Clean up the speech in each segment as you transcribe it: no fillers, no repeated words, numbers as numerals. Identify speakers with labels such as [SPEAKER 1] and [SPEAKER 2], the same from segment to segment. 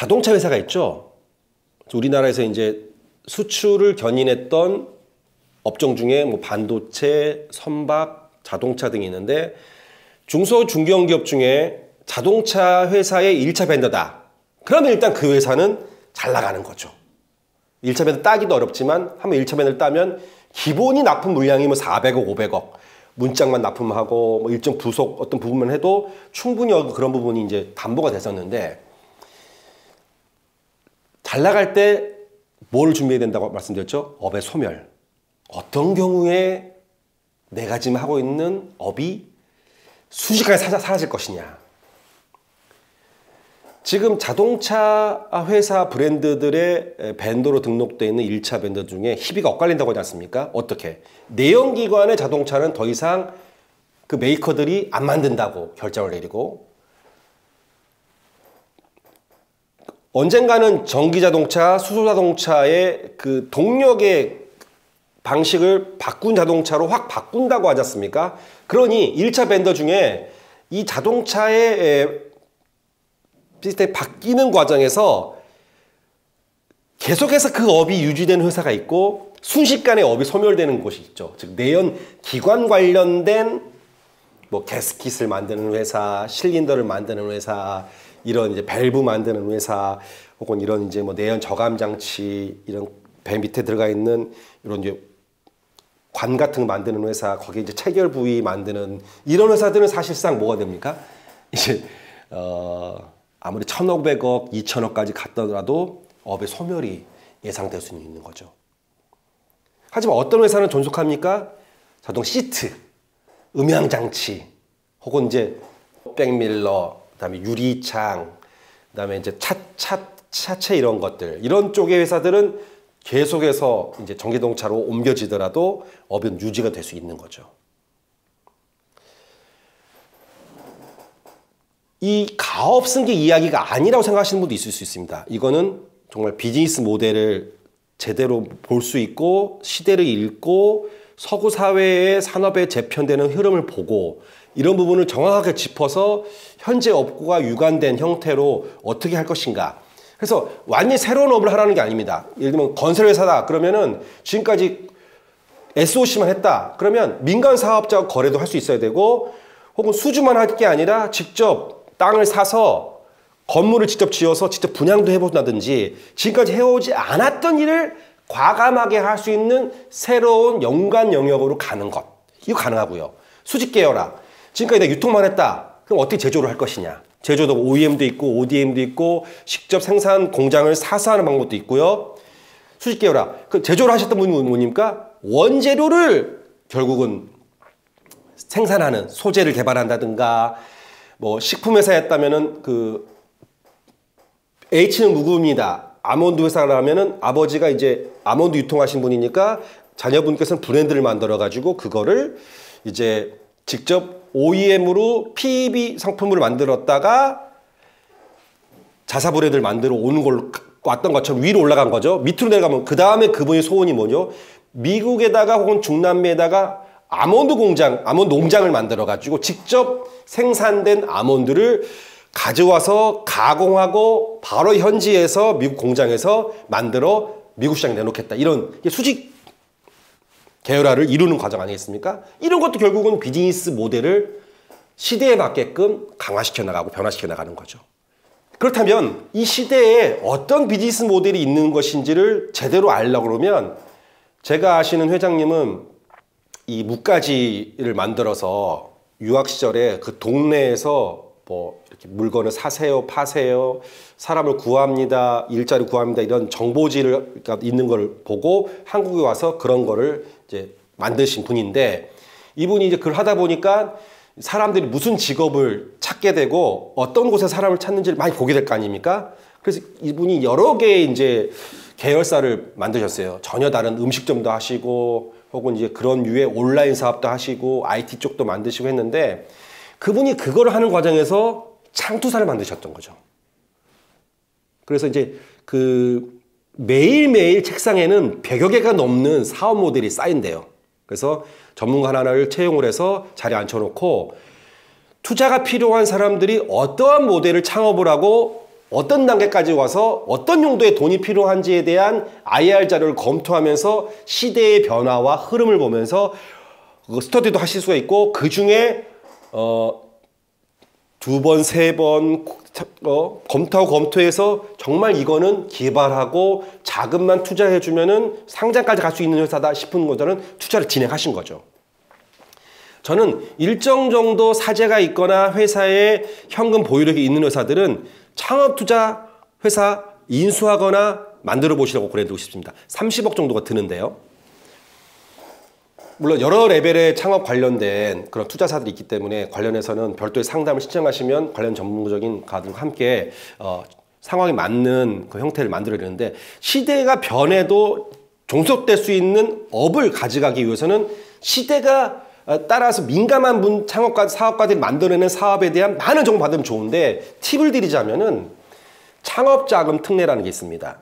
[SPEAKER 1] 자동차 회사가 있죠. 우리나라에서 이제 수출을 견인했던 업종 중에 뭐 반도체, 선박, 자동차 등이 있는데 중소 중견기업 중에 자동차 회사의 1차 벤더다. 그러면 일단 그 회사는 잘 나가는 거죠. 1차 벤더 따기도 어렵지만 한번 1차 벤더를 따면 기본이 납품 물량이 뭐 400억, 500억. 문짝만 납품하고 뭐 일정 부속 어떤 부분만 해도 충분히 그런 부분이 이제 담보가 됐었는데 잘 나갈 때 뭘 준비해야 된다고 말씀드렸죠? 업의 소멸. 어떤 경우에 내가 지금 하고 있는 업이 순식간에 사라질 것이냐. 지금 자동차 회사 브랜드들의 벤더로 등록되어 있는 1차 벤더 중에 희비가 엇갈린다고 하지 않습니까? 어떻게? 내연기관의 자동차는 더 이상 그 메이커들이 안 만든다고 결정을 내리고 언젠가는 전기자동차, 수소자동차의 그 동력의 방식을 바꾼 자동차로 확 바꾼다고 하지 않습니까? 그러니 1차 벤더 중에 이 자동차의 시스템이 바뀌는 과정에서 계속해서 그 업이 유지되는 회사가 있고 순식간에 업이 소멸되는 곳이 있죠. 즉 내연 기관 관련된 뭐 가스킷을 만드는 회사, 실린더를 만드는 회사, 이런 이제 밸브 만드는 회사, 혹은 이런 이제 뭐 내연 저감 장치, 이런 배 밑에 들어가 있는 이런 이제 관 같은 거 만드는 회사, 거기에 이제 체결 부위 만드는 이런 회사들은 사실상 뭐가 됩니까? 이제 아무리 1,500억, 2,000억까지 갔더라도 업의 소멸이 예상될 수 있는 거죠. 하지만 어떤 회사는 존속합니까? 자동 시트, 음향 장치, 혹은 이제 백밀러, 그다음에 유리창, 그다음에 이제 차체 이런 것들, 이런 쪽의 회사들은 계속해서 이제 전기자동차로 옮겨지더라도 업은 유지가 될 수 있는 거죠. 이 가업승계 이야기가 아니라고 생각하시는 분도 있을 수 있습니다. 이거는 정말 비즈니스 모델을 제대로 볼 수 있고 시대를 읽고 서구 사회의 산업에 재편되는 흐름을 보고 이런 부분을 정확하게 짚어서 현재 업과 유관된 형태로 어떻게 할 것인가. 그래서 완전히 새로운 업을 하라는 게 아닙니다. 예를 들면 건설회사다. 그러면은 지금까지 SOC만 했다. 그러면 민간 사업자와 거래도 할 수 있어야 되고 혹은 수주만 할 게 아니라 직접 땅을 사서 건물을 직접 지어서 직접 분양도 해본다든지 지금까지 해오지 않았던 일을 과감하게 할 수 있는 새로운 연관 영역으로 가는 것. 이거 가능하고요. 수직 계열화. 지금까지 내가 유통만 했다. 그럼 어떻게 제조를 할 것이냐. 제조도 OEM도 있고 ODM도 있고 직접 생산 공장을 사서 하는 방법도 있고요. 수직 계열화. 그 제조를 하셨던 분이 뭡니까? 원재료를 결국은 생산하는 소재를 개발한다든가 뭐 식품회사였다면은 그 H는 묵음이다. 아몬드 회사라면은 아버지가 이제 아몬드 유통하신 분이니까 자녀분께서는 브랜드를 만들어 가지고 그거를 이제 직접 OEM으로 PEB 상품을 만들었다가 자사 브랜드를 만들어 오는 걸로 왔던 것처럼 위로 올라간 거죠. 밑으로 내려가면 그 다음에 그분의 소원이 뭐죠? 미국에다가 혹은 중남미에다가 아몬드 공장, 아몬드 농장을 만들어 가지고 직접 생산된 아몬드를 가져와서 가공하고 바로 현지에서 미국 공장에서 만들어 미국 시장에 내놓겠다. 이런 수직 계열화를 이루는 과정 아니겠습니까? 이런 것도 결국은 비즈니스 모델을 시대에 맞게끔 강화시켜 나가고 변화시켜 나가는 거죠. 그렇다면 이 시대에 어떤 비즈니스 모델이 있는 것인지를 제대로 알려고 그러면 제가 아시는 회장님은 이 뭇가지를 만들어서 유학 시절에 그 동네에서 뭐 이렇게 물건을 사세요, 파세요, 사람을 구합니다, 일자리 구합니다 이런 정보지를 있는 걸 보고 한국에 와서 그런 거를 이제 만드신 분인데 이분이 이제 그걸 하다 보니까 사람들이 무슨 직업을 찾게 되고 어떤 곳에 사람을 찾는지를 많이 보게 될 거 아닙니까? 그래서 이분이 여러 개의 이제 계열사를 만드셨어요. 전혀 다른 음식점도 하시고 혹은 이제 그런 류의 온라인 사업도 하시고 IT 쪽도 만드시고 했는데 그분이 그걸 하는 과정에서 창투사를 만드셨던 거죠. 그래서 이제 그 매일매일 책상에는 100여 개가 넘는 사업 모델이 쌓인대요. 그래서 전문가 하나를 채용을 해서 자리에 앉혀놓고 투자가 필요한 사람들이 어떠한 모델을 창업을 하고 어떤 단계까지 와서 어떤 용도의 돈이 필요한지에 대한 IR 자료를 검토하면서 시대의 변화와 흐름을 보면서 스터디도 하실 수가 있고, 그 중에 2번, 3번 검토해서 정말 이거는 개발하고 자금만 투자해주면은 상장까지 갈 수 있는 회사다 싶은 것들은 투자를 진행하신 거죠. 저는 일정 정도 사재가 있거나 회사에 현금 보유력이 있는 회사들은 창업투자 회사 인수하거나 만들어 보시라고 권해드리고 싶습니다. 30억 정도가 드는데요. 물론 여러 레벨의 창업 관련된 그런 투자사들이 있기 때문에 관련해서는 별도의 상담을 신청하시면 관련 전문적인 가들과 함께 상황에 맞는 그 형태를 만들어야 되는데, 시대가 변해도 종속될 수 있는 업을 가져가기 위해서는 시대가 따라서 민감한 창업가, 사업가들이 만들어내는 사업에 대한 많은 정보 받으면 좋은데, 팁을 드리자면은 창업자금 특례라는 게 있습니다.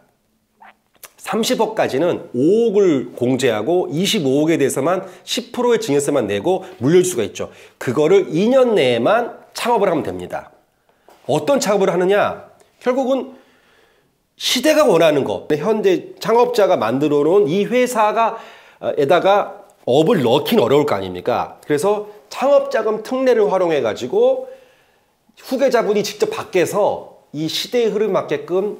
[SPEAKER 1] 30억까지는 5억을 공제하고 25억에 대해서만 10%의 증여세만 내고 물려줄 수가 있죠. 그거를 2년 내에만 창업을 하면 됩니다. 어떤 창업을 하느냐? 결국은 시대가 원하는 거, 현재 창업자가 만들어 놓은 이 회사가 에다가 업을 넣긴 어려울 거 아닙니까? 그래서 창업자금 특례를 활용해 가지고 후계자분이 직접 밖에서 이 시대의 흐름 맞게끔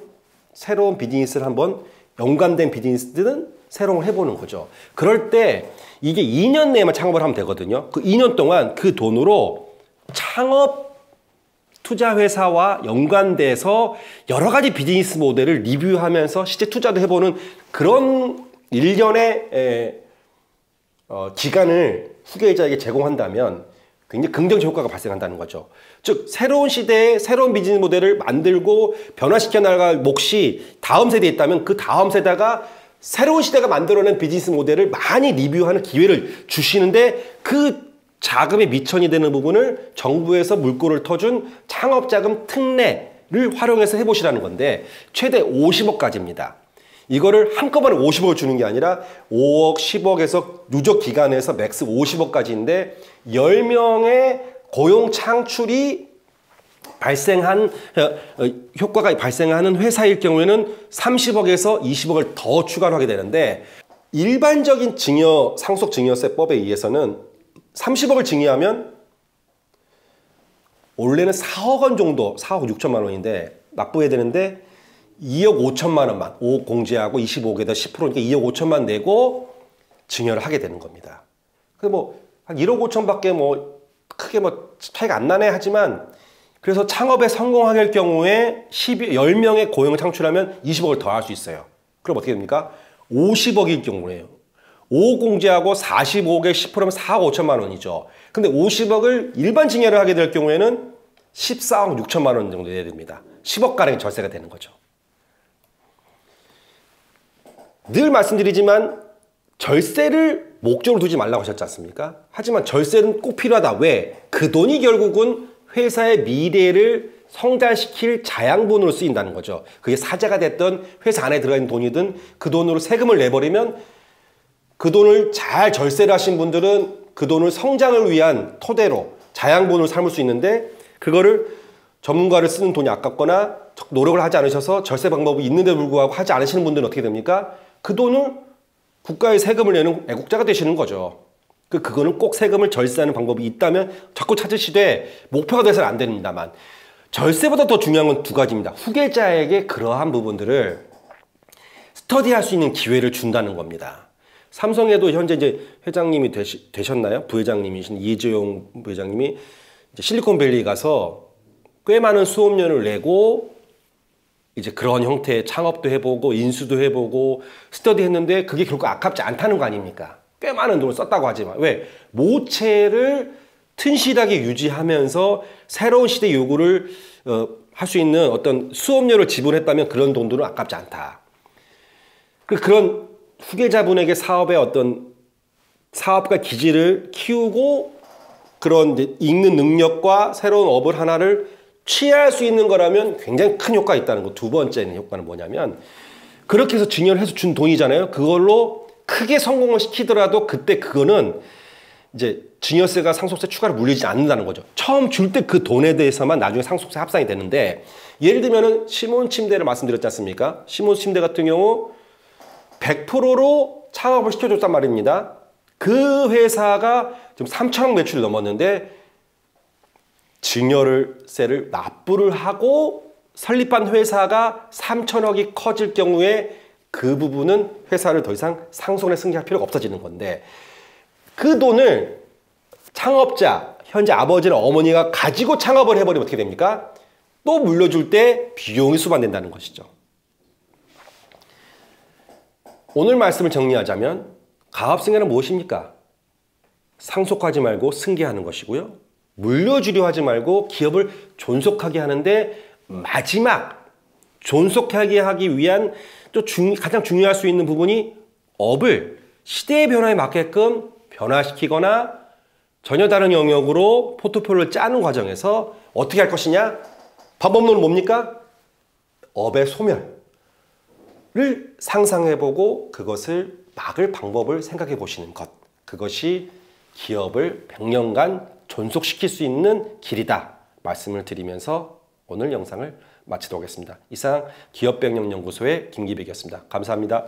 [SPEAKER 1] 새로운 비즈니스를 한번, 연관된 비즈니스들은 새로운 걸 해보는 거죠. 그럴 때 이게 2년 내에만 창업을 하면 되거든요. 그 2년 동안 그 돈으로 창업 투자회사와 연관돼서 여러 가지 비즈니스 모델을 리뷰하면서 실제 투자도 해보는 그런 일련의 기간을 후계자에게 제공한다면 굉장히 긍정적 효과가 발생한다는 거죠. 즉, 새로운 시대에 새로운 비즈니스 모델을 만들고 변화시켜 나갈 몫이 다음 세대에 있다면 그 다음 세대가 새로운 시대가 만들어낸 비즈니스 모델을 많이 리뷰하는 기회를 주시는데, 그 자금의 미천이 되는 부분을 정부에서 물꼬를 터준 창업자금 특례를 활용해서 해보시라는 건데, 최대 50억까지입니다. 이거를 한꺼번에 50억을 주는 게 아니라 5억, 10억에서 누적 기간에서 맥스 50억까지인데 10명의 고용 창출이 효과가 발생하는 회사일 경우에는 30억에서 20억을 더 추가로 하게 되는데, 일반적인 상속증여세법에 의해서는 30억을 증여하면 원래는 4억 원 정도, 4억 6천만 원인데 납부해야 되는데 2억 5천만 원만, 5억 공제하고 25억에다 10%니까 2억 5천만 내고 증여를 하게 되는 겁니다. 그래서 한 1억 5천밖에 크게 차이가 안 나네 하지만, 그래서 창업에 성공하게 할 경우에 10명의 고용을 창출하면 20억을 더 할 수 있어요. 그럼 어떻게 됩니까? 50억일 경우에요. 5억 공제하고 45억에 10%면 4억 5천만 원이죠. 근데 50억을 일반 증여를 하게 될 경우에는 14억 6천만 원 정도 돼야 됩니다. 10억가량의 절세가 되는 거죠. 늘 말씀드리지만 절세를 목적으로 두지 말라고 하셨지 않습니까? 하지만 절세는 꼭 필요하다. 왜? 그 돈이 결국은 회사의 미래를 성장시킬 자양분으로 쓰인다는 거죠. 그게 사재가 됐든 회사 안에 들어가 있는 돈이든 그 돈으로 세금을 내버리면, 그 돈을 잘 절세를 하신 분들은 그 돈을 성장을 위한 토대로 자양분으로 삼을 수 있는데, 그거를 전문가를 쓰는 돈이 아깝거나 노력을 하지 않으셔서 절세 방법이 있는데도 불구하고 하지 않으시는 분들은 어떻게 됩니까? 그 돈을 국가에 세금을 내는 애국자가 되시는 거죠. 그거는 꼭 세금을 절세하는 방법이 있다면 자꾸 찾으시되, 목표가 돼서는 안 됩니다만, 절세보다 더 중요한 건 두 가지입니다. 후계자에게 그러한 부분들을 스터디할 수 있는 기회를 준다는 겁니다. 삼성에도 현재 이제 회장님이 되셨나요? 부회장님이신 이재용 부회장님이 이제 실리콘밸리 가서 꽤 많은 수업료를 내고 이제 그런 형태의 창업도 해보고 인수도 해보고 스터디 했는데 그게 결국 아깝지 않다는 거 아닙니까? 꽤 많은 돈을 썼다고 하지만, 왜? 모체를 튼실하게 유지하면서 새로운 시대 요구를 할 수 있는 어떤 수업료를 지불했다면 그런 돈들은 아깝지 않다. 그런 후계자분에게 사업의 어떤 사업가 기질을 키우고 그런 이제 읽는 능력과 새로운 업을 하나를 취할 수 있는 거라면 굉장히 큰 효과가 있다는 거. 두 번째 효과는 뭐냐면, 그렇게 해서 증여를 해서 준 돈이잖아요. 그걸로 크게 성공을 시키더라도 그때 그거는 이제 증여세가 상속세 추가로 물리지 않는다는 거죠. 처음 줄 때 그 돈에 대해서만 나중에 상속세 합산이 되는데, 예를 들면은 시몬침대를 말씀드렸지 않습니까? 시몬침대 같은 경우 100%로 창업을 시켜줬단 말입니다. 그 회사가 지금 3천억 매출이 넘었는데 증여세를 납부를 하고 설립한 회사가 3천억이 커질 경우에 그 부분은 회사를 더 이상 상속에 승계할 필요가 없어지는 건데, 그 돈을 창업자, 현재 아버지나 어머니가 가지고 창업을 해버리면 어떻게 됩니까? 또 물려줄 때 비용이 수반된다는 것이죠. 오늘 말씀을 정리하자면 가압승계는 무엇입니까? 상속하지 말고 승계하는 것이고요. 물려주려 하지 말고 기업을 존속하게 하는데, 마지막 존속하게 하기 위한 또 가장 중요할 수 있는 부분이 업을 시대의 변화에 맞게끔 변화시키거나 전혀 다른 영역으로 포트폴리오를 짜는 과정에서 어떻게 할 것이냐? 방법론은 뭡니까? 업의 소멸을 상상해보고 그것을 막을 방법을 생각해 보시는 것. 그것이 기업을 100년간 존속시킬 수 있는 길이다 말씀을 드리면서 오늘 영상을 마치도록 하겠습니다. 이상 기업백년연구소의 김기백이었습니다. 감사합니다.